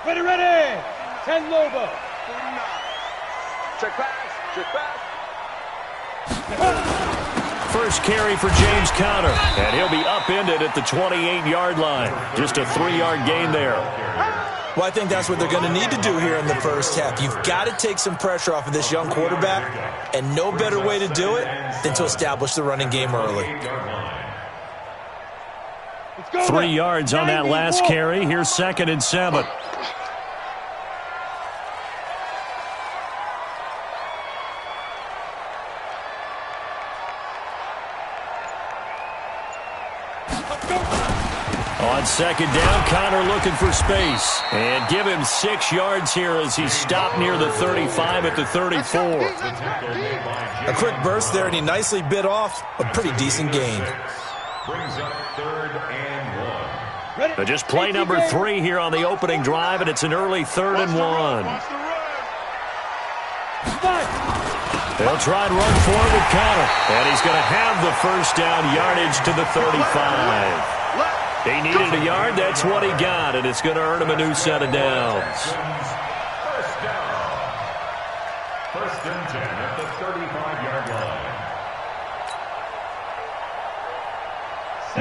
Ready. 10 Lobo. 49. Check pass. First carry for James Conner, and he'll be upended at the 28-yard line. Just a 3-yard gain there. Well, I think that's what they're going to need to do here in the first half. You've got to take some pressure off of this young quarterback, and no better way to do it than to establish the running game early. 3 yards on that last carry. Here's 2nd and 7. On 2nd down, Conner looking for space. And give him 6 yards here as he stopped near the 35 at the 34. A quick burst there, and he nicely bit off a pretty decent gain. Brings up 3rd and 1. So just play number 3 here on the opening drive, and it's an early 3rd and 1. They'll try and run forward with Conner. And he's going to have the first down yardage to the 35. He needed a yard. That's what he got, and it's going to earn him a new set of downs. First down. 1st and 10 at the 35-yard line.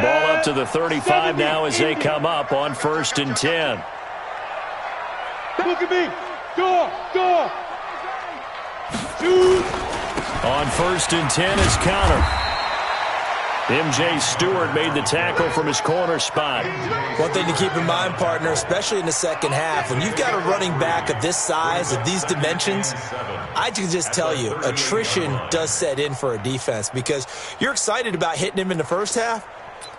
Ball up to the 35 now as they come up on 1st and 10. Look at me. Go. Shoot. On 1st and 10 is Conner. M.J. Stewart made the tackle from his corner spot. One thing to keep in mind, partner, especially in the second half, when you've got a running back of this size, of these dimensions, I can just tell you, attrition does set in for a defense because you're excited about hitting him in the first half,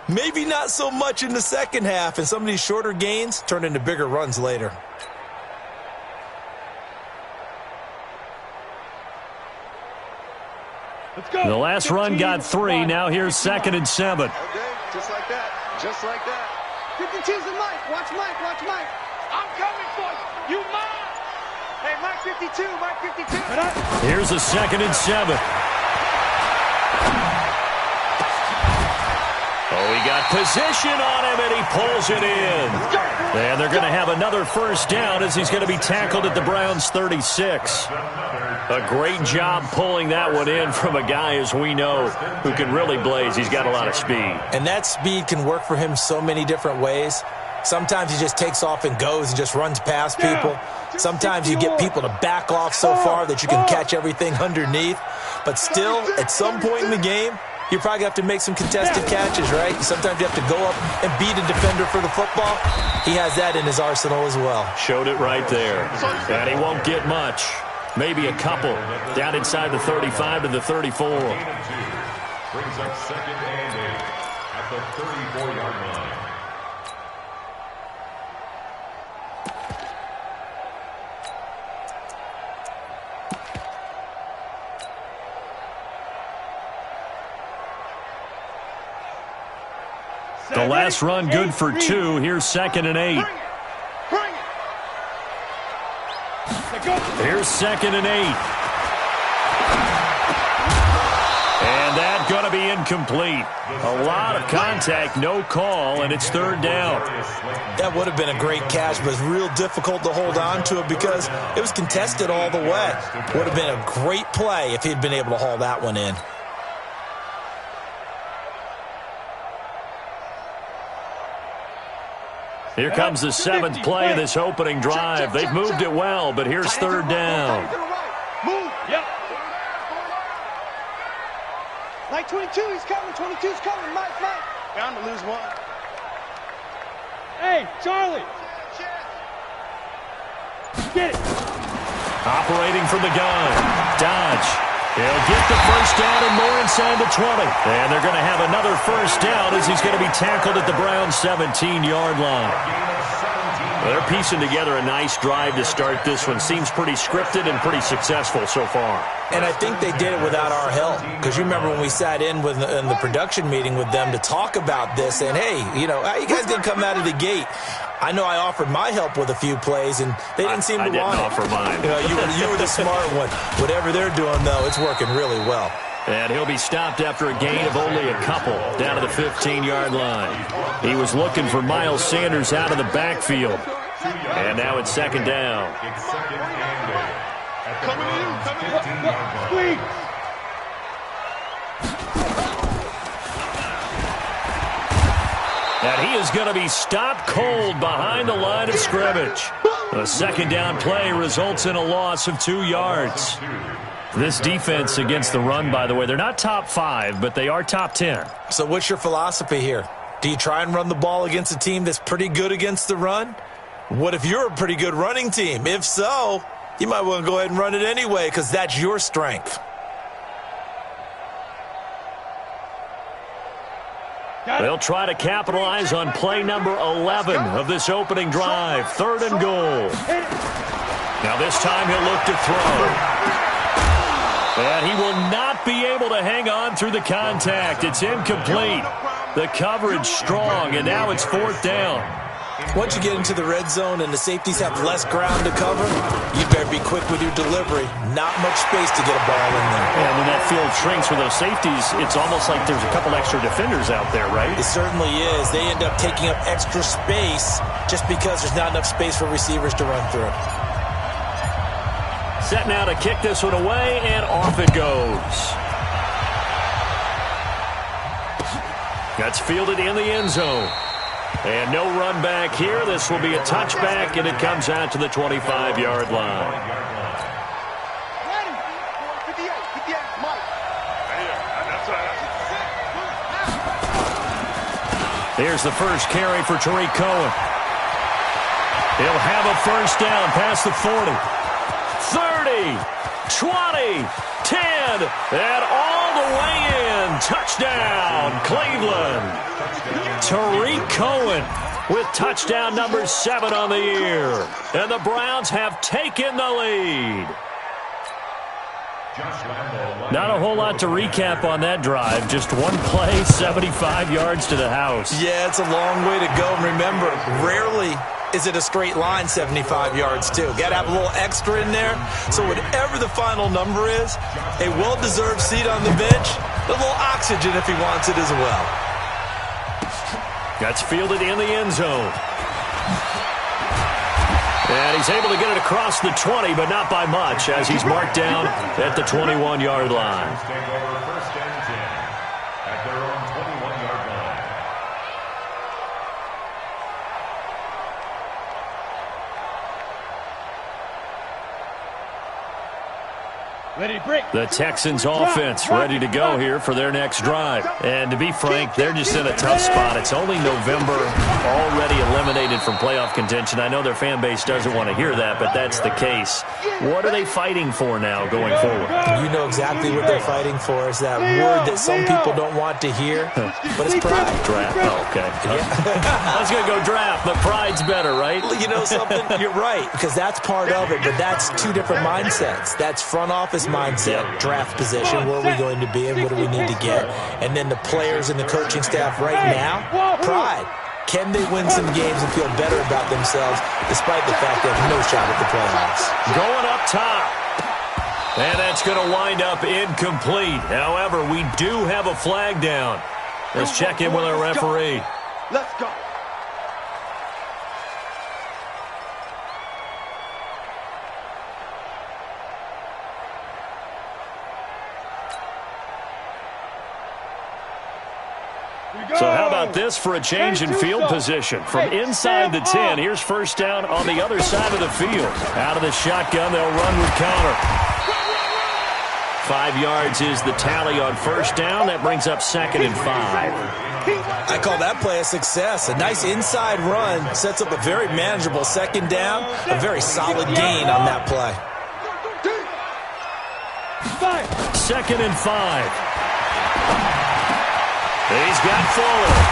maybe not so much in the second half, and some of these shorter gains turn into bigger runs later. The last run got 3. Now here's 2nd and 7. Okay, just like that. 52's the Mike. Watch Mike. I'm coming for you. You mine. Hey, Mike 52. Here's a 2nd and 7. Oh, he got position on him, and he pulls it in. And they're going to have another first down as he's going to be tackled at the Browns' 36. A great job pulling that one in from a guy, as we know, who can really blaze. He's got a lot of speed. And that speed can work for him so many different ways. Sometimes he just takes off and goes and just runs past people. Sometimes you get people to back off so far that you can catch everything underneath. But still, at some point in the game, you probably have to make some contested catches, right? Sometimes you have to go up and beat a defender for the football. He has that in his arsenal as well. Showed it right there. And he won't get much. Maybe a couple. Down inside the 35 to the 34. Brings up 2nd and 8 at the 34-yard line. The last run good for 2. Here's 2nd and 8. Here's 2nd and 8. And that's going to be incomplete. A lot of contact, no call, and it's 3rd down. That would have been a great catch, but it's real difficult to hold on to it because it was contested all the way. Would have been a great play if he'd been able to haul that one in. Here comes the 7th play of this opening drive. They've moved it well, but here's 3rd down. Move. Yep. Mike 22, he's coming. 22's coming. Mike. Bound to lose one. Hey, Charlie. Get it. Operating from the gun. Dodge. He'll get the first down and more inside the 20. And they're going to have another first down as he's going to be tackled at the Browns' 17-yard line. Well, they're piecing together a nice drive to start this one. Seems pretty scripted and pretty successful so far. And I think they did it without our help. Because you remember when we sat in the production meeting with them to talk about this, and hey, you know, how you guys going to come out of the gate? I know I offered my help with a few plays, and they didn't seem to want it. I didn't offer mine. You were the smart one. Whatever they're doing, though, it's working really well. And he'll be stopped after a gain of only a couple down to the 15-yard line. He was looking for Miles Sanders out of the backfield. And now it's second down. It's second and 8 at the Coming in, Browns' coming in. 15-yard line. Squeeze. And he is going to be stopped cold behind the line of scrimmage. The second down play results in a loss of 2 yards. This defense against the run, by the way, they're not top 5, but they are top 10. So what's your philosophy here? Do you try and run the ball against a team that's pretty good against the run? What if you're a pretty good running team? If so, you might want to go ahead and run it anyway because that's your strength. They'll try to capitalize on play number 11 of this opening drive. 3rd and goal. Now this time he'll look to throw. And he will not be able to hang on through the contact. It's incomplete. The coverage strong, and now it's 4th down. Once you get into the red zone and the safeties have less ground to cover, you better be quick with your delivery. Not much space to get a ball in there. And when that field shrinks with those safeties, it's almost like there's a couple extra defenders out there, right? It certainly is. They end up taking up extra space just because there's not enough space for receivers to run through. Set now to kick this one away, and off it goes. That's fielded in the end zone. And no run back here. This will be a touchback, and it comes out to the 25-yard line. Ready. 58, Mike. That's right. Here's the first carry for Tariq Cohen. He'll have a first down past the 40. 30, 20, 10, and all the way in. Touchdown, Cleveland. Tariq Cohen with touchdown number 7 on the year. And the Browns have taken the lead. Not a whole lot to recap on that drive. Just one play, 75 yards to the house. Yeah, it's a long way to go. And remember, rarely is it a straight line 75 yards, too. Got to have a little extra in there. So whatever the final number is, a well-deserved seat on the bench, a little oxygen if he wants it as well. That's fielded in the end zone. And he's able to get it across the 20, but not by much, as he's marked down at the 21-yard line. Take over 1st and 10 at their own 21-yard line. Ready to break. The Texans offense ready to go here for their next drive. And to be frank, they're just in a tough spot. It's only November, already eliminated from playoff contention. I know their fan base doesn't want to hear that, but that's the case. What are they fighting for now going forward? You know exactly what they're fighting for. Is that word that some people don't want to hear, but it's pride. Draft. Oh, okay. I was going to go draft, but pride's better, right? You know something? You're right, because that's part of it, but that's two different mindsets. That's front office mindset, draft position, where are we going to be and what do we need to get? And then the players and the coaching staff right now, pride. Can they win some games and feel better about themselves despite the fact they have no shot at the playoffs? Going up top. And that's going to wind up incomplete. However, we do have a flag down. Let's check in with our referee. Let's go. So how about this for a change in field position? From inside the 10, here's first down on the other side of the field. Out of the shotgun, they'll run with counter. 5 yards is the tally on first down. That brings up 2nd and 5. I call that play a success. A nice inside run sets up a very manageable second down. A very solid gain on that play. 2nd and 5. He's got Fuller.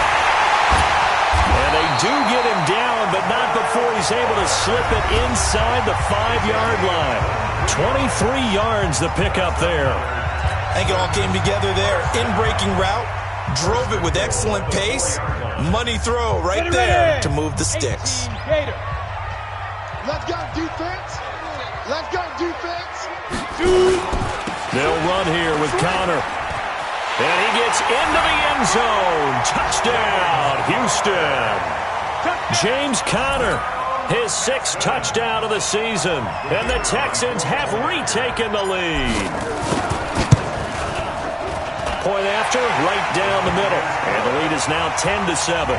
And they do get him down, but not before he's able to slip it inside the 5-yard line. 23 yards the pickup there. I think it all came together there. In-breaking route, drove it with excellent pace. Money throw right there to move the sticks. Let's go, defense. Let's go, defense. They'll run here with Connor. And he gets into the end zone. Touchdown, Houston. James Conner his 6th touchdown of the season. And the Texans have retaken the lead. Point after, right down the middle. And the lead is now 10-7.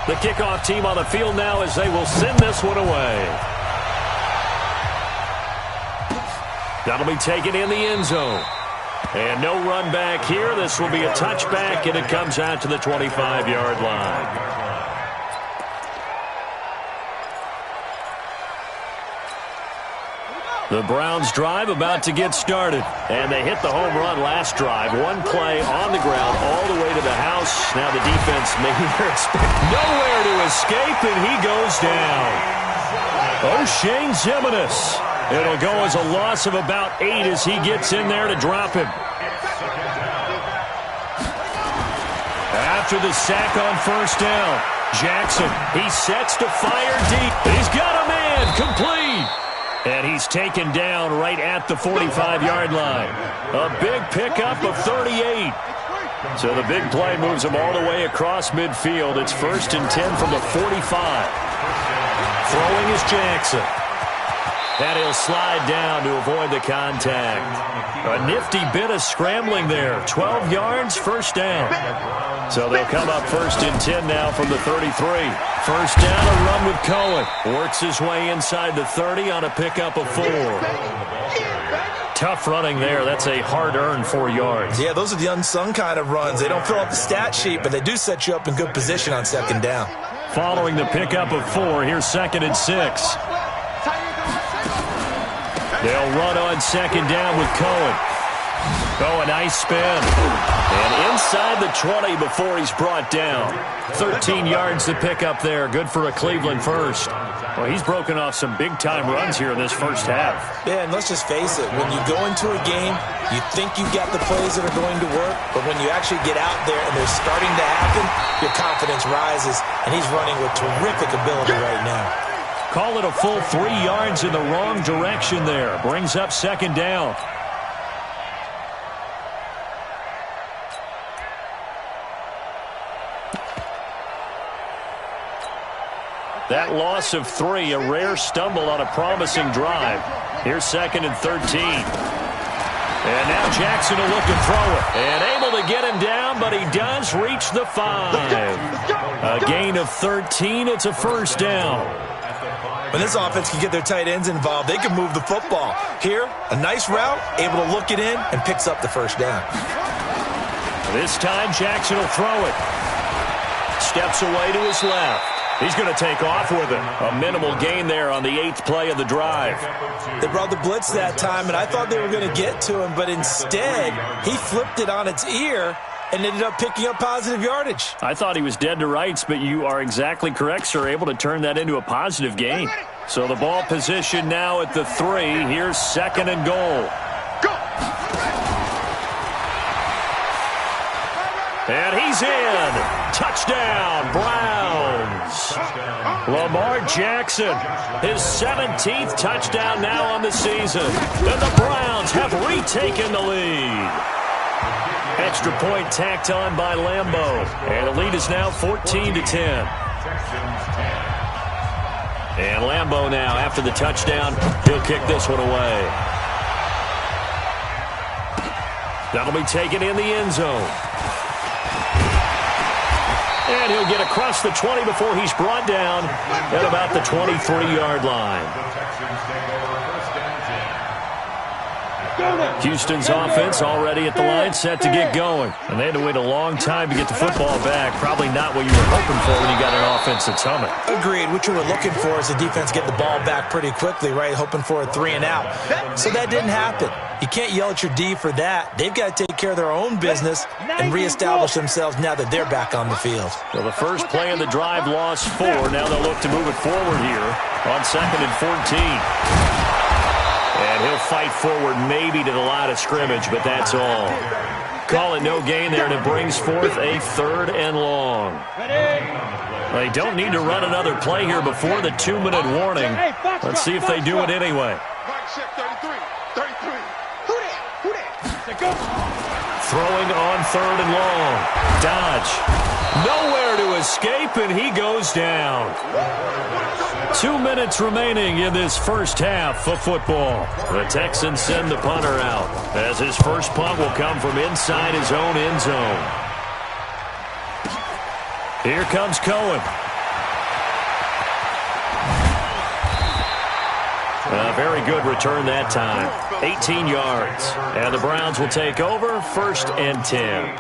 The kickoff team on the field now as they will send this one away. That'll be taken in the end zone. And no run back here. This will be a touchback, and it comes out to the 25-yard line. The Browns drive about to get started. And they hit the home run last drive. One play on the ground all the way to the house. Now the defense maybe they're expecting nowhere to escape, and he goes down. O'Shane Zimenez. It'll go as a loss of about 8 as he gets in there to drop him. After the sack on first down, Jackson, he sets to fire deep. He's got a man, complete. And he's taken down right at the 45-yard line. A big pickup of 38. So the big play moves him all the way across midfield. It's 1st and 10 from the 45. Throwing is Jackson. And he'll slide down to avoid the contact. A nifty bit of scrambling there. 12 yards, first down. So they'll come up 1st and 10 now from the 33. First down, a run with Cohen. Works his way inside the 30 on a pickup of 4. Tough running there. That's a hard-earned 4 yards. Yeah, those are the unsung kind of runs. They don't fill up the stat sheet, but they do set you up in good position on second down. Following the pickup of 4, here's 2nd and 6. They'll run on second down with Cohen. Oh, a nice spin. And inside the 20 before he's brought down. 13 yards to pick up there. Good for a Cleveland first. Well, he's broken off some big-time runs here in this first half. Yeah, and let's just face it. When you go into a game, you think you've got the plays that are going to work, but when you actually get out there and they're starting to happen, your confidence rises, and he's running with terrific ability right now. Call it a full 3 yards in the wrong direction there. Brings up second down. That loss of 3, a rare stumble on a promising drive. Here's 2nd and 13. And now Jackson will look to throw it. And able to get him down, but he does reach the 5. A gain of 13. It's a first down. When this offense can get their tight ends involved, they can move the football. Here, a nice route, able to look it in, and picks up the first down. This time, Jackson will throw it. Steps away to his left. He's going to take off with it. A minimal gain there on the 8th play of the drive. They brought the blitz that time, and I thought they were going to get to him, but instead, he flipped it on its ear and ended up picking up positive yardage. I thought he was dead to rights, but you are exactly correct, sir. Able to turn that into a positive gain. So the ball position now at the 3. Here's 2nd and goal. And he's in. Touchdown, Browns. Lamar Jackson, his 17th touchdown now on the season. And the Browns have retaken the lead. Extra point tacked on by Lambeau. And the lead is now 14-10. And Lambeau now, after the touchdown, he'll kick this one away. That'll be taken in the end zone. And he'll get across the 20 before he's brought down at about the 23-yard line. Houston's offense already at the line, set to get going. And they had to wait a long time to get the football back. Probably not what you were hoping for when you got an offense that's humming. Agreed. What you were looking for is the defense get the ball back pretty quickly, right? Hoping for a 3 and out. So that didn't happen. You can't yell at your D for that. They've got to take care of their own business and reestablish themselves now that they're back on the field. Well, the first play of the drive lost 4. Now they'll look to move it forward here on 2nd and 14. And he'll fight forward maybe to the line of scrimmage, but that's all. Call it no gain there, and it brings forth a 3rd and long. They don't need to run another play here before the 2-minute warning. Let's see if they do it anyway. Throwing on 3rd and long. Dodge. Nowhere to escape, and he goes down. 2 minutes remaining in this first half of football. The Texans send the punter out, as his first punt will come from inside his own end zone. Here comes Cohen. A very good return that time. 18 yards. And the Browns will take over 1st and 10.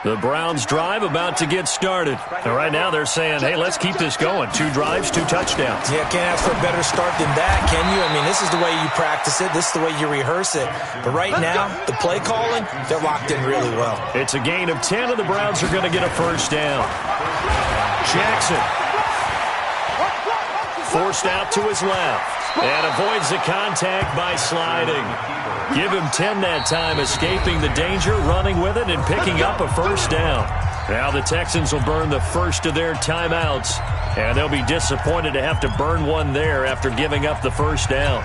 The Browns drive about to get started. And right now they're saying, hey, let's keep this going. 2 drives, 2 touchdowns. Yeah, can't ask for a better start than that, can you? I mean, this is the way you practice it. This is the way you rehearse it. But right now, the play calling, they're locked in really well. It's a gain of 10, and the Browns are going to get a first down. Jackson. Forced out to his left. And avoids the contact by sliding. Give him 10 that time, escaping the danger, running with it, and picking up a first down. Now the Texans will burn the first of their timeouts, and they'll be disappointed to have to burn one there after giving up the first down.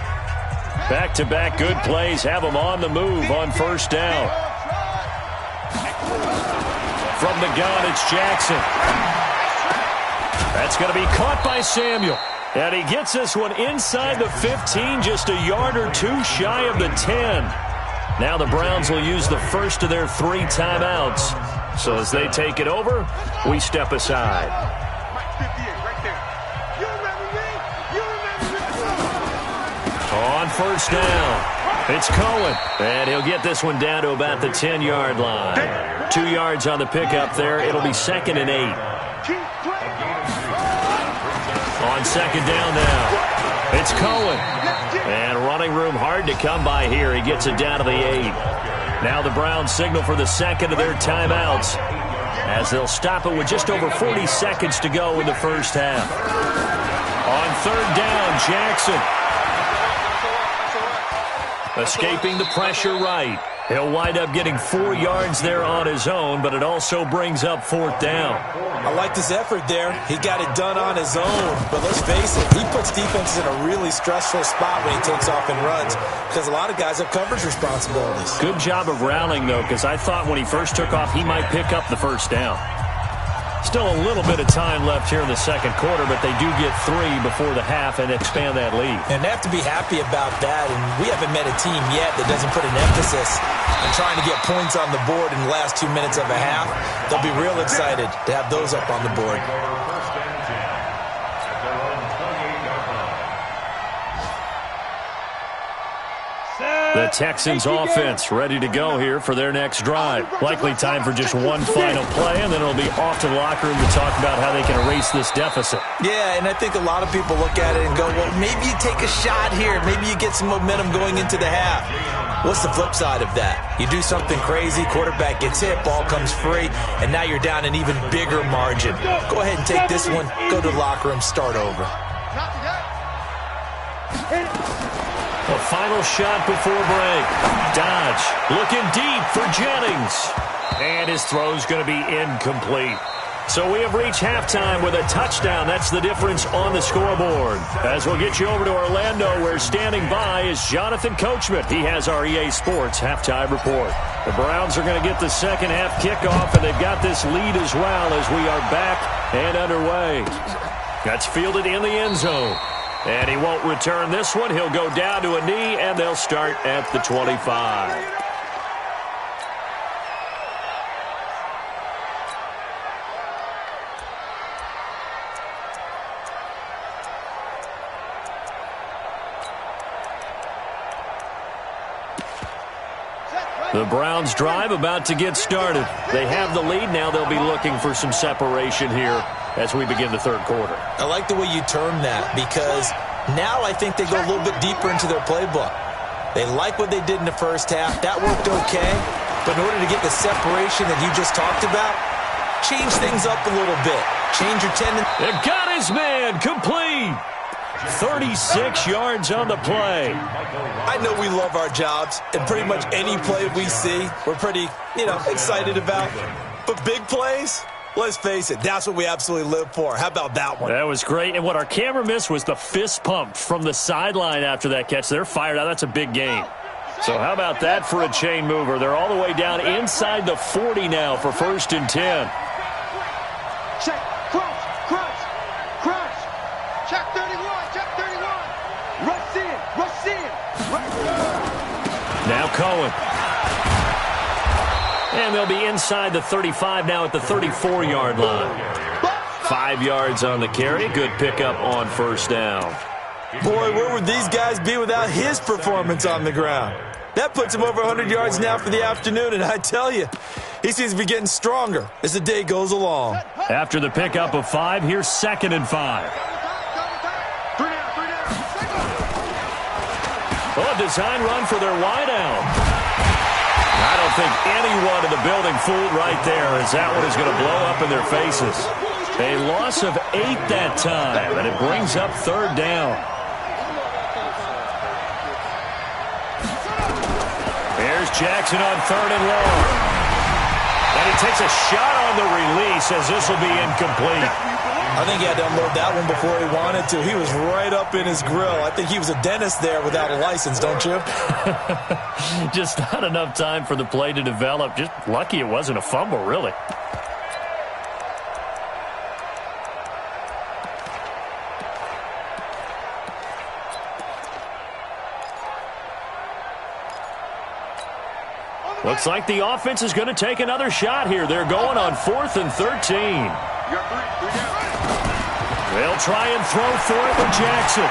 Back-to-back good plays have them on the move on first down. From the gun, it's Jackson. That's going to be caught by Samuel. And he gets this one inside the 15, just a yard or 2 shy of the 10. Now the Browns will use the first of their 3 timeouts. So as they take it over, we step aside. On first down, it's Cohen. And he'll get this one down to about the 10-yard line. 2 yards on the pickup there. It'll be 2nd and 8. On second down now, it's Cohen. And running room hard to come by here. He gets it down to the 8. Now the Browns signal for the second of their timeouts, as they'll stop it with just over 40 seconds to go in the first half. On 3rd down, Jackson. Escaping the pressure right. He'll wind up getting 4 yards there on his own, but it also brings up 4th down. I liked his effort there. He got it done on his own. But let's face it, he puts defenses in a really stressful spot when he takes off and runs, because a lot of guys have coverage responsibilities. Good job of rallying, though, because I thought when he first took off, he might pick up the first down. Still a little bit of time left here in the second quarter, but they do get 3 before the half and expand that lead. And they have to be happy about that. And we haven't met a team yet that doesn't put an emphasis on trying to get points on the board in the last 2 minutes of a half. They'll be real excited to have those up on the board. The Texans offense ready to go here for their next drive. Likely time for just one final play, and then it'll be off to the locker room to talk about how they can erase this deficit. Yeah, and I think a lot of people look at it and go, well, maybe you take a shot here. Maybe you get some momentum going into the half. What's the flip side of that? You do something crazy, quarterback gets hit, ball comes free, and now you're down an even bigger margin. Go ahead and take this one, go to the locker room, start over. A final shot before break. Dodge looking deep for Jennings. And his throw's going to be incomplete. So we have reached halftime with a touchdown. That's the difference on the scoreboard. As we'll get you over to Orlando, where standing by is Jonathan Coachman. He has our EA Sports halftime report. The Browns are going to get the second half kickoff, and they've got this lead as well as we are back and underway. That's fielded in the end zone. And he won't return this one. He'll go down to a knee, and they'll start at the 25. The Browns drive about to get started. They have the lead. Now they'll be looking for some separation here as we begin the third quarter. I like the way you term that, because now I think they go a little bit deeper into their playbook. They like what they did in the first half. That worked okay. But in order to get the separation that you just talked about, change things up a little bit. Change your tendency. They've got his man complete. 36 yards on the play. I know we love our jobs, and pretty much any play we see, we're pretty, excited about. But big plays, Let's face it, that's what we absolutely live for. How about that one? That was great. And what our camera missed was the fist pump from the sideline after that catch. They're fired out. That's a big gain. So how about that for a chain mover? They're all the way down inside the 40 now for 1st and 10. Check, crunch, crunch, crunch. Check 31, check 31. Rush in, rush in, rush in. Now Cohen. And they'll be inside the 35 now at the 34-yard line. 5 yards on the carry. Good pickup on 1st down. Boy, where would these guys be without his performance on the ground? That puts him over 100 yards now for the afternoon, and I tell you, he seems to be getting stronger as the day goes along. After the pickup of 5, here's 2nd and 5. Oh, a design run for their wideout. I don't think anyone in the building fooled right there, as that one is going to blow up in their faces. A loss of 8 that time, and it brings up 3rd down. Here's Jackson on 3rd and long. And he takes a shot on the release, as this will be incomplete. I think he had to unload that one before he wanted to. He was right up in his grill. I think he was a dentist there without a license, don't you? Just not enough time for the play to develop. Just lucky it wasn't a fumble, really. Looks like the offense is going to take another shot here. They're going on 4th and 13. They'll try and throw for it with Jackson.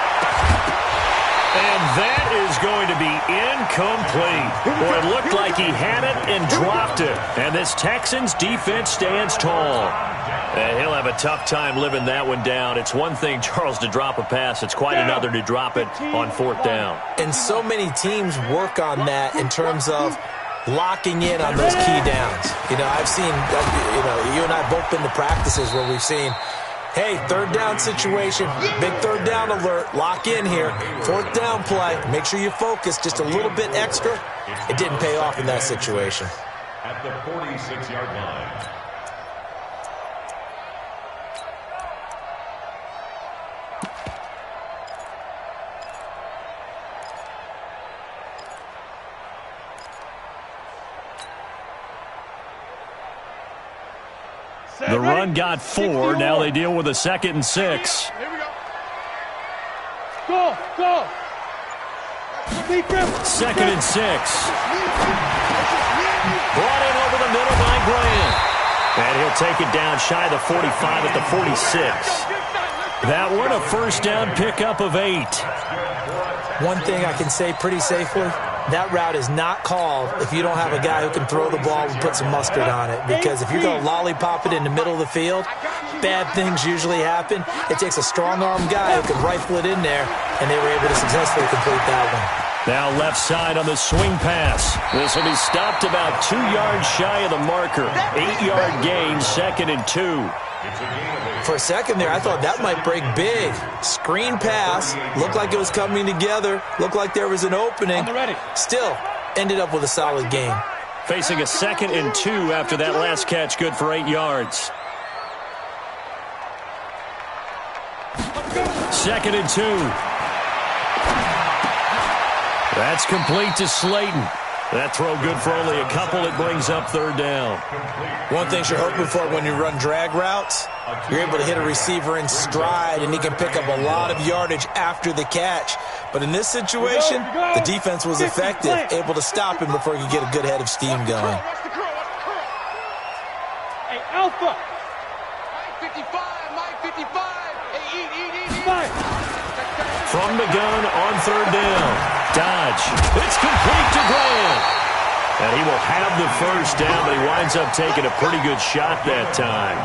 And that is going to be incomplete. Boy, it looked like he had it and dropped it. And this Texans defense stands tall. And he'll have a tough time living that one down. It's one thing, Charles, to drop a pass. It's quite another to drop it on 4th down. And so many teams work on that in terms of locking in on those key downs. You know, I've seen, you and I have both been to practices where we've seen, hey, 3rd down situation, big 3rd down alert, lock in here, 4th down play, make sure you focus just a little bit extra. It didn't pay off in that situation. At the 46-yard line. The run got 4. Now they deal with a 2nd and 6. Here we go. Go, go. 2nd and 6. Brought in over the middle by Graham. And he'll take it down shy of the 45 at the 46. That one a 1st down pickup of 8. One thing I can say pretty safely, that route is not called if you don't have a guy who can throw the ball and put some mustard on it. Because if you're going to lollipop it in the middle of the field, bad things usually happen. It takes a strong-arm guy who can rifle it in there, and they were able to successfully complete that one. Now left side on the swing pass. This will be stopped about 2 yards shy of the marker. 8-yard gain, 2nd and 2. For a second there, I thought that might break big. Screen pass, looked like it was coming together, looked like there was an opening. Still, ended up with a solid gain. Facing a 2nd and 2 after that last catch, good for 8 yards. 2nd and 2. That's complete to Slayton. That throw good for only a couple. It brings up 3rd down. One thing you're hoping for when you run drag routes, you're able to hit a receiver in stride, and he can pick up a lot of yardage after the catch. But in this situation, the defense was effective, able to stop him before he could get a good head of steam going. Hey, Alpha. Mike 55, Mike 55. Hey, eat. From the gun on 3rd down. Dodge. It's complete to Graham. And he will have the 1st down, but he winds up taking a pretty good shot that time.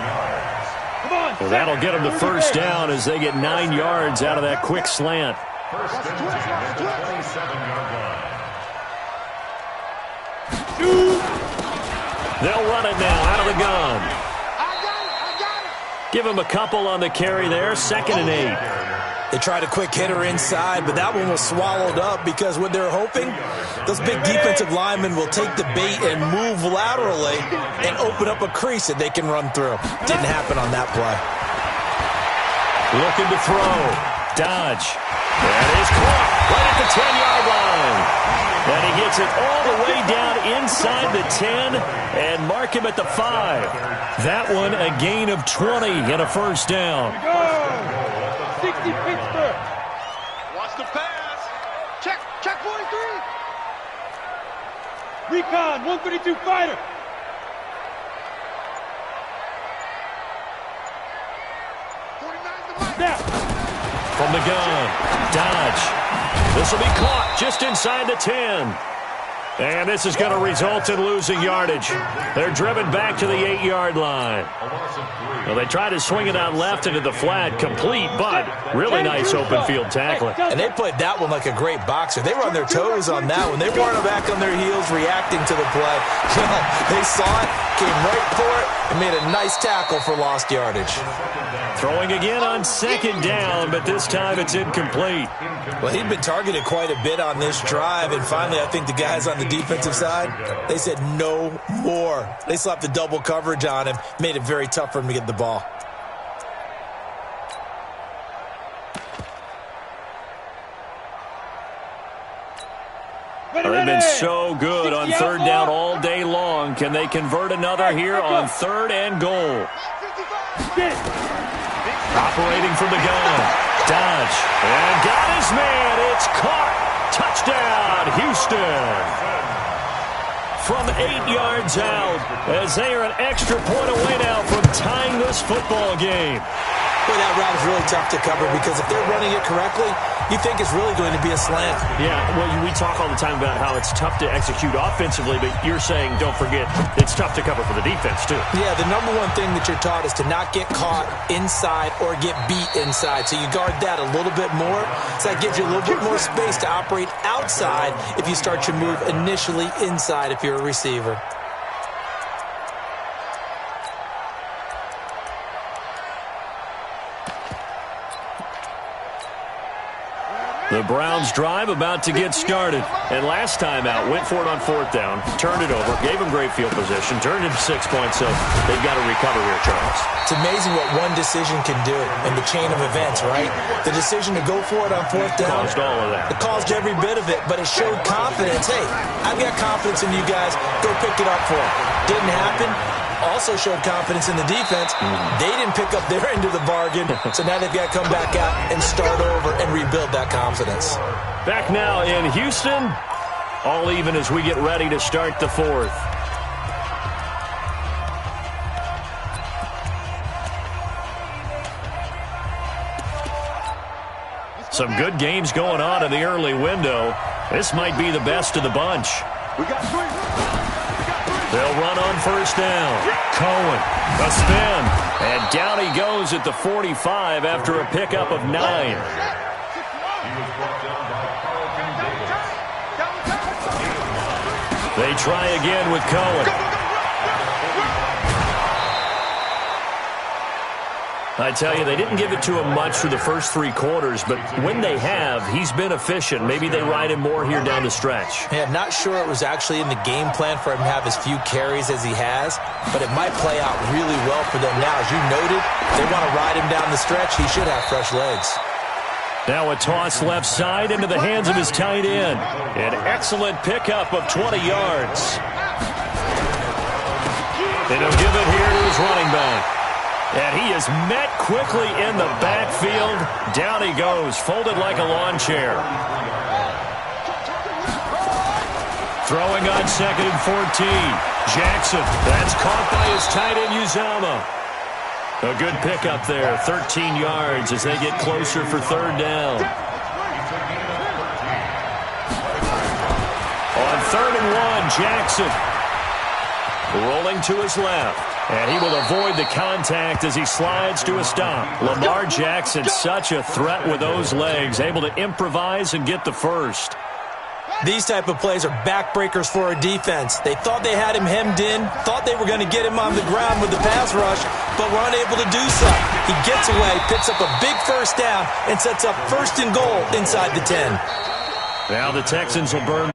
So that'll get him the 1st down as they get 9 yards out of that quick slant. 1st and 10 at the 27-yard line. They'll run it now out of the gun. I got it. Give him a couple on the carry there. 2nd and 8. They tried a quick hitter inside, but that one was swallowed up because what they're hoping, those big defensive linemen will take the bait and move laterally and open up a crease that they can run through. Didn't happen on that play. Looking to throw. Dodge. And it's caught right at the 10-yard line. And he gets it all the way down inside the 10 and mark him at the 5. That one a gain of 20 and a first down. Go! 60 Pittsburgh. Watch the pass. Check 43. Recon, 132 fighter. Snap. From the gun. Dodge. This will be caught just inside the 10. And this is going to result in losing yardage. They're driven back to the 8-yard line. Well, they tried to swing it out left into the flat, complete, but really nice open field tackling. And they played that one like a great boxer. They were on their toes on that one. They weren't back on their heels reacting to the play. No, they saw it, came right for it, and made a nice tackle for lost yardage. Throwing again on second down, but this time it's incomplete. Well, he'd been targeted quite a bit on this drive, and finally I think the guys on the defensive side, they said no more. They slapped the double coverage on him, made it very tough for him to get the ball. They've been so good on third down all day long. Can they convert another here on third and goal? Operating from the gun. Dodge. And got his man. It's caught. Touchdown, Houston. From 8 yards out, as they are an extra point away now from tying this football game. Boy, that route is really tough to cover because if they're running it correctly, you think it's really going to be a slant. Yeah, well, we talk all the time about how it's tough to execute offensively, but you're saying, don't forget, it's tough to cover for the defense, too. Yeah, the number one thing that you're taught is to not get caught inside or get beat inside. So you guard that a little bit more. So that gives you a little bit more space to operate outside if you start your move initially inside if you're a receiver. The Browns drive about to get started. And last time out, went for it on fourth down, turned it over, gave them great field position, turned it 6 points, so they've got to recover here, Charles. It's amazing what one decision can do in the chain of events, right? The decision to go for it on fourth down. Caused all of that. It caused every bit of it, but it showed confidence. Hey, I've got confidence in you guys. Go pick it up for it. Didn't happen. Also showed confidence in the defense. They didn't pick up their end of the bargain, so now they've got to come back out and start over and rebuild that confidence. Back now in Houston, all even as we get ready to start the fourth. Some good games going on in the early window. This might be the best of the bunch. We got 3. They'll run on first down. Cohen, a spin, and down he goes at the 45 after a pickup of 9. They try again with Cohen. I tell you, they didn't give it to him much through the first 3 quarters, but when they have, he's been efficient. Maybe they ride him more here down the stretch. Yeah, not sure it was actually in the game plan for him to have as few carries as he has, but it might play out really well for them now. As you noted, if they want to ride him down the stretch, he should have fresh legs. Now a toss left side into the hands of his tight end. An excellent pickup of 20 yards. And he'll give it here to his running back. And he is met quickly in the backfield. Down he goes, folded like a lawn chair. Throwing on second and 14. Jackson, that's caught by his tight end, Uzama. A good pickup there, 13 yards as they get closer for third down. On third and 1, Jackson. Rolling to his left. And he will avoid the contact as he slides to a stop. Lamar Jackson, such a threat with those legs, able to improvise and get the first. These type of plays are backbreakers for a defense. They thought they had him hemmed in, thought they were going to get him on the ground with the pass rush, but were unable to do so. He gets away, picks up a big first down, and sets up 1st and goal inside the 10. Now the Texans will burn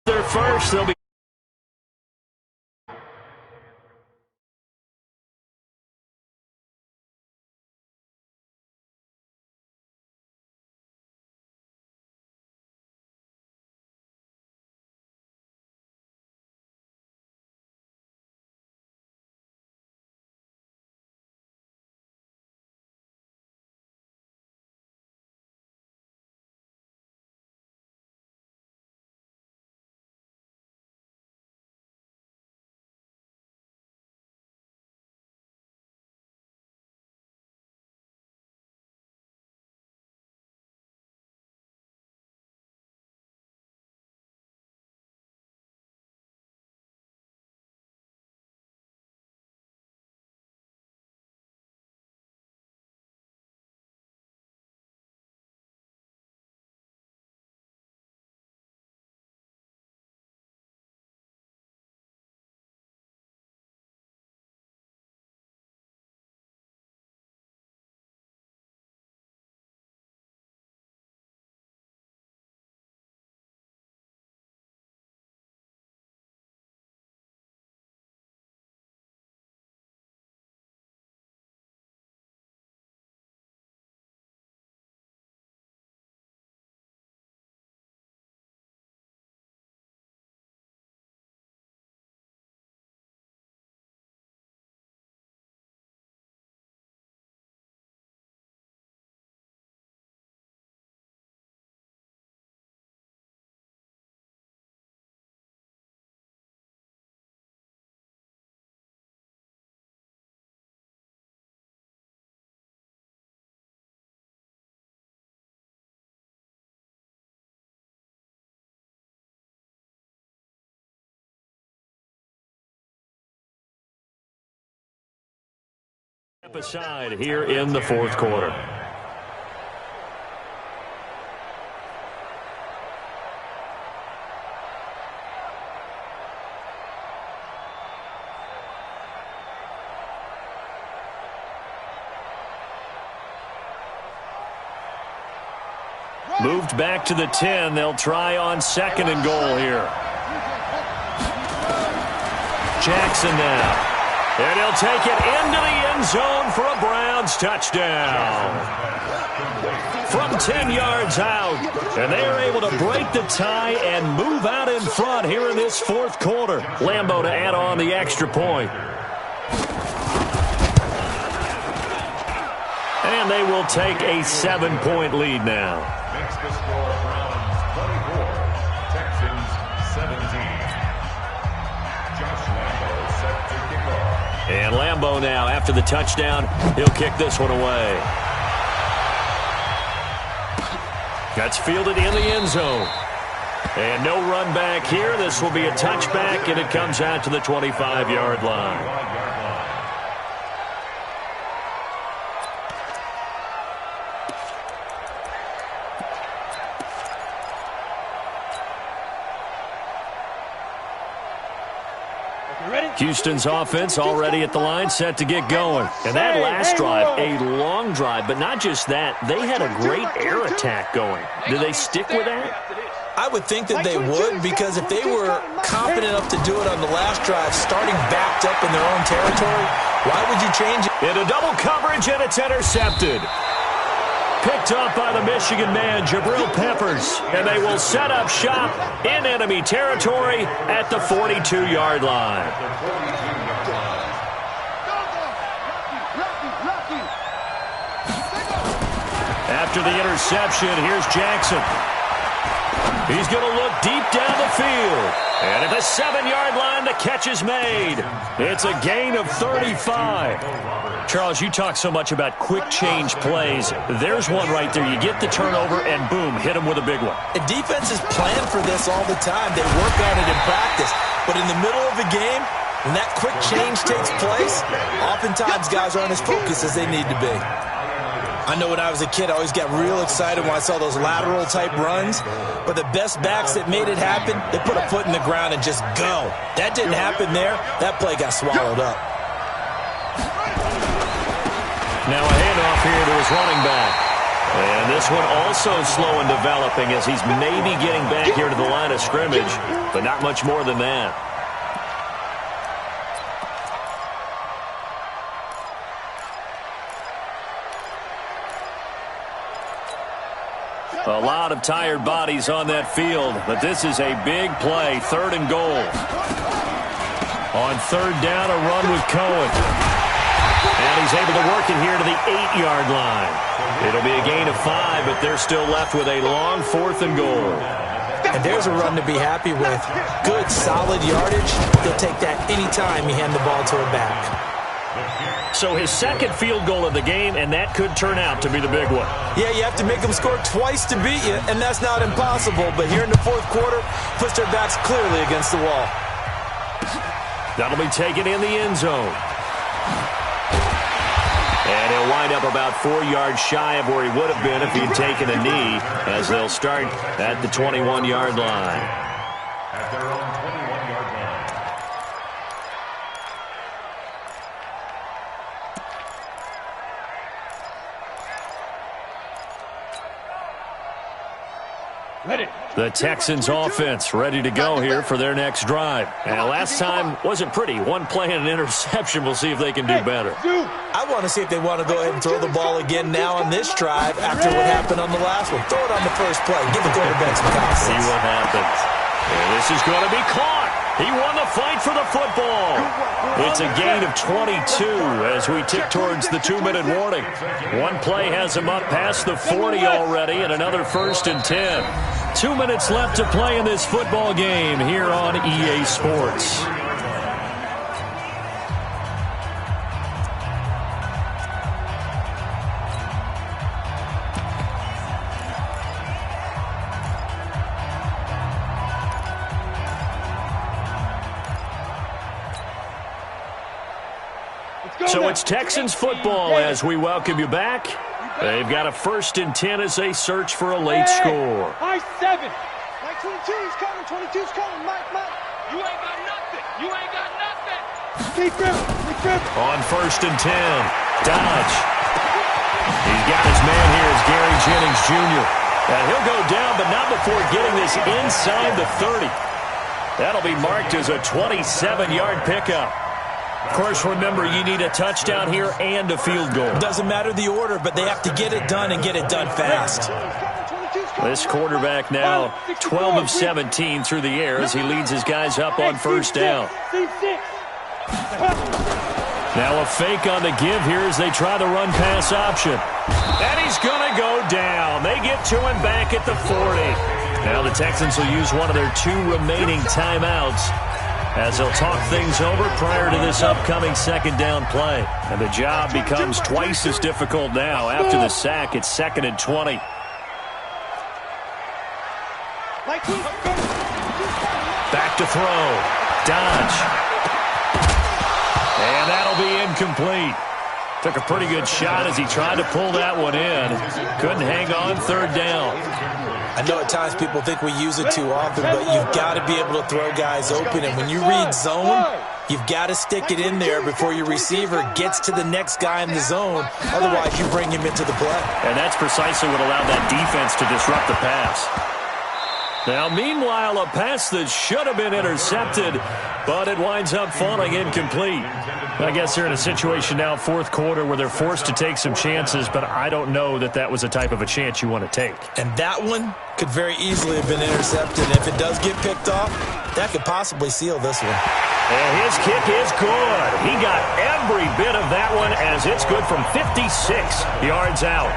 their first. They'll be aside here in the 4th quarter. Moved back to the 10. They'll try on 2nd and goal here. Jackson now. And he'll take it into the end zone for a Browns touchdown. From 10 yards out. And they are able to break the tie and move out in front here in this 4th quarter. Lambeau to add on the extra point. And they will take a 7-point lead now. Makes the score Browns 34, Texans 17. Josh Lambeau set to kick off. And Lambeau now, after the touchdown, he'll kick this one away. That's fielded in the end zone. And no run back here. This will be a touchback, and it comes out to the 25-yard line. Houston's offense already at the line, set to get going. And that last drive, a long drive, but not just that. They had a great air attack going. Do they stick with that? I would think that they would, because if they were confident enough to do it on the last drive, starting backed up in their own territory, why would you change it? Into double coverage, and it's intercepted. Picked up by the Michigan man, Jabril Peppers. And they will set up shop in enemy territory at the 42-yard line. After the interception, here's Jackson. He's going to look deep down the field. And at the 7-yard line, the catch is made. It's a gain of 35. Charles, you talk so much about quick change plays. There's one right there. You get the turnover, and boom, hit them with a big one. And defenses plan for this all the time. They work on it in practice. But in the middle of the game, when that quick change takes place, oftentimes guys aren't as focused as they need to be. I know when I was a kid, I always got real excited when I saw those lateral-type runs. But the best backs that made it happen, they put a foot in the ground and just go. That didn't happen there. That play got swallowed up. Now a handoff here to his running back. And this one also slow in developing as he's maybe getting back here to the line of scrimmage, but not much more than that. A lot of tired bodies on that field, but this is a big play, 3rd and goal. On 3rd down, a run with Cohen. And he's able to work it here to the 8-yard line. It'll be a gain of 5, but they're still left with a long 4th and goal. And there's a run to be happy with. Good, solid yardage. They'll take that anytime you hand the ball to a back. So his 2nd field goal of the game, and that could turn out to be the big one. Yeah, you have to make them score twice to beat you, and that's not impossible. But here in the 4th quarter, puts their backs clearly against the wall. That'll be taken in the end zone. And he'll wind up about 4 yards shy of where he would have been if he had taken a knee, as they'll start at the 21-yard line. At their own 21-yard line. The Texans offense ready to go here for their next drive. And last time wasn't pretty. One play and an interception. We'll see if they can do better. I want to see if they want to go ahead and throw the ball again now on this drive after what happened on the last one. Throw it on the first play. Give the quarterback some confidence. See what happens. And this is going to be caught. He won the fight for the football. It's a gain of 22 as we tick towards the 2-minute warning. One play has him up past the 40 already, and another 1st and 10. 2 minutes left to play in this football game here on EA Sports. So it's Texans football as we welcome you back. They've got a 1st and 10 as they search for a late score. High 7. Mike 22, he's coming. 22's coming. Mike. You ain't got nothing. You ain't got nothing. Keep grip. On 1st and 10, Dodge. He's got his man here as Gary Jennings Jr. And he'll go down, but not before getting this inside the 30. That'll be marked as a 27-yard pickup. Of course, remember, you need a touchdown here and a field goal. Doesn't matter the order, but they have to get it done and get it done fast. This quarterback now 12 of 17 through the air as he leads his guys up on 1st down. Now a fake on the give here as they try the run-pass option. And he's going to go down. They get to him back at the 40. Now the Texans will use one of their 2 remaining timeouts as they'll talk things over prior to this upcoming 2nd down play. And the job becomes twice as difficult now. After the sack, it's 2nd and 20. Back to throw. Dodge. And that'll be incomplete. Took a pretty good shot as he tried to pull that one in. Couldn't hang on 3rd down. I know at times people think we use it too often, but you've got to be able to throw guys open. And when you read zone, you've got to stick it in there before your receiver gets to the next guy in the zone. Otherwise, you bring him into the play. And that's precisely what allowed that defense to disrupt the pass. Now, meanwhile, a pass that should have been intercepted, but it winds up falling incomplete. I guess they're in a situation now, 4th quarter, where they're forced to take some chances, but I don't know that that was the type of a chance you want to take. And that one could very easily have been intercepted. And if it does get picked off, that could possibly seal this one. And his kick is good. He got every bit of that one as it's good from 56 yards out.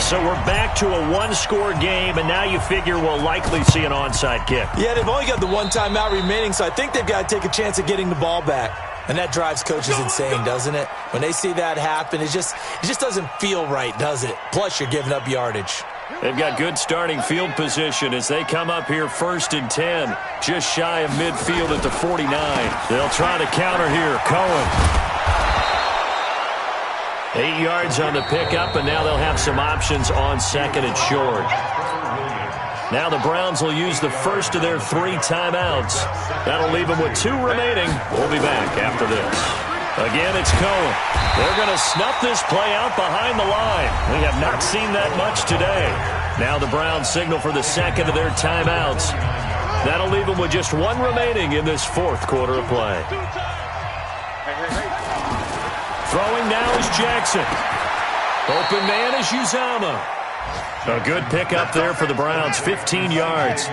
So we're back to a 1-score game, and now you figure we'll likely see an onside kick. Yeah, they've only got the 1 timeout remaining, so I think they've got to take a chance at getting the ball back. And that drives coaches insane, doesn't it? When they see that happen, it just doesn't feel right, does it? Plus, you're giving up yardage. They've got good starting field position as they come up here 1st and 10, just shy of midfield at the 49. They'll try to counter here. Cohen. 8 yards on the pickup, and now they'll have some options on second and short. Now the Browns will use the first of their 3 timeouts. That'll leave them with 2 remaining. We'll be back after this. Again, it's Cohen. They're going to snuff this play out behind the line. We have not seen that much today. Now the Browns signal for the second of their timeouts. That'll leave them with just 1 remaining in this 4th quarter of play. Throwing now is Jackson. Open man is Uzama. A good pickup there for the Browns, 15 yards.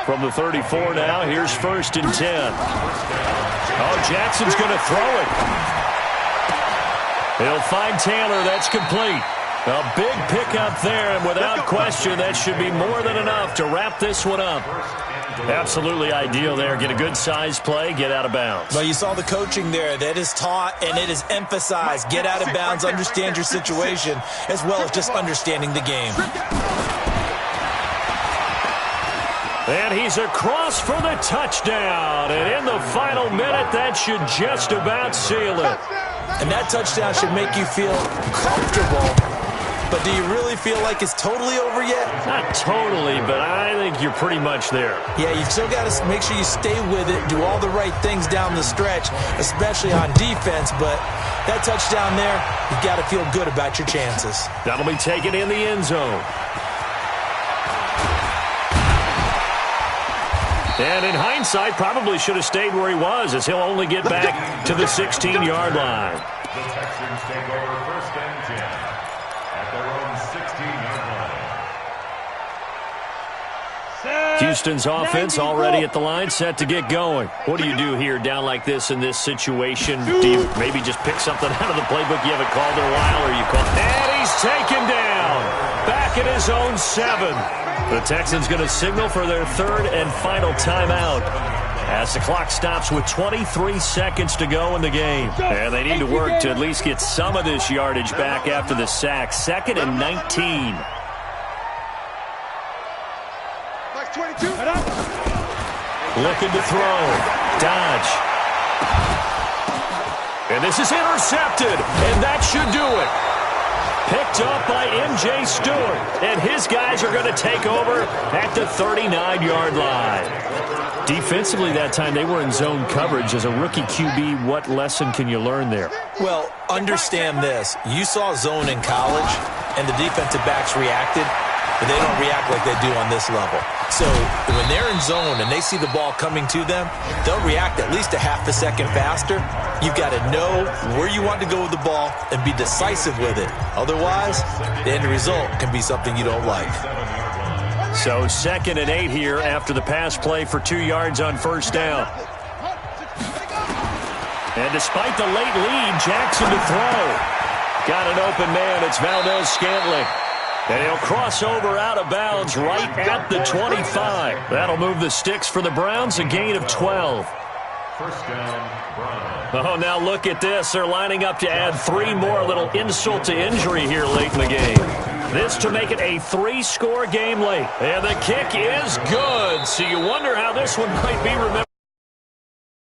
From the 34 now, here's 1st and 10. Oh, Jackson's going to throw it. He'll find Taylor. That's complete. A big pickup there, and without question, that should be more than enough to wrap this one up. Absolutely ideal there. Get a good size play, get out of bounds. Well, you saw the coaching there. That is taught and it is emphasized. Get out of bounds, understand your situation, as well as just understanding the game. And he's across for the touchdown. And in the final minute, that should just about seal it. And that touchdown should make you feel comfortable. But do you really feel like it's totally over yet? Not totally, but I think you're pretty much there. Yeah, you've still got to make sure you stay with it, do all the right things down the stretch, especially on defense. But that touchdown there, you've got to feel good about your chances. That'll be taken in the end zone. And in hindsight, probably should have stayed where he was, as he'll only get back to the 16-yard line. The Texans take over 1st and 10 at their own 16-yard line. Houston's offense already at the line, set to get going. What do you do here down like this in this situation? Do you maybe just pick something out of the playbook you haven't called in a while, or you call? And he's taken down back at his own 7. The Texans going to signal for their 3rd and final timeout as the clock stops with 23 seconds to go in the game. And they need to work to at least get some of this yardage back after the sack. 2nd and 19. Looking to throw. Dodge. And this is intercepted, and that should do it. Picked up by M.J. Stewart, and his guys are going to take over at the 39-yard line. Defensively that time, they were in zone coverage. As a rookie QB, what lesson can you learn there? Well, understand this. You saw zone in college, and the defensive backs reacted, but they don't react like they do on this level. So when they're in zone and they see the ball coming to them, they'll react at least a half a second faster. You've got to know where you want to go with the ball and be decisive with it. Otherwise, the end result can be something you don't like. So 2nd and 8 here after the pass play for 2 yards on 1st down. And despite the late lead, Jackson to throw. Got an open man. It's Valdez-Scantling. And he'll cross over out of bounds right at the 25. That'll move the sticks for the Browns, a gain of 12. 1st down, Browns. Oh, now look at this. They're lining up to add 3 more. A little insult to injury here late in the game. This to make it a 3-score game late. And the kick is good. So you wonder how this one might be remembered.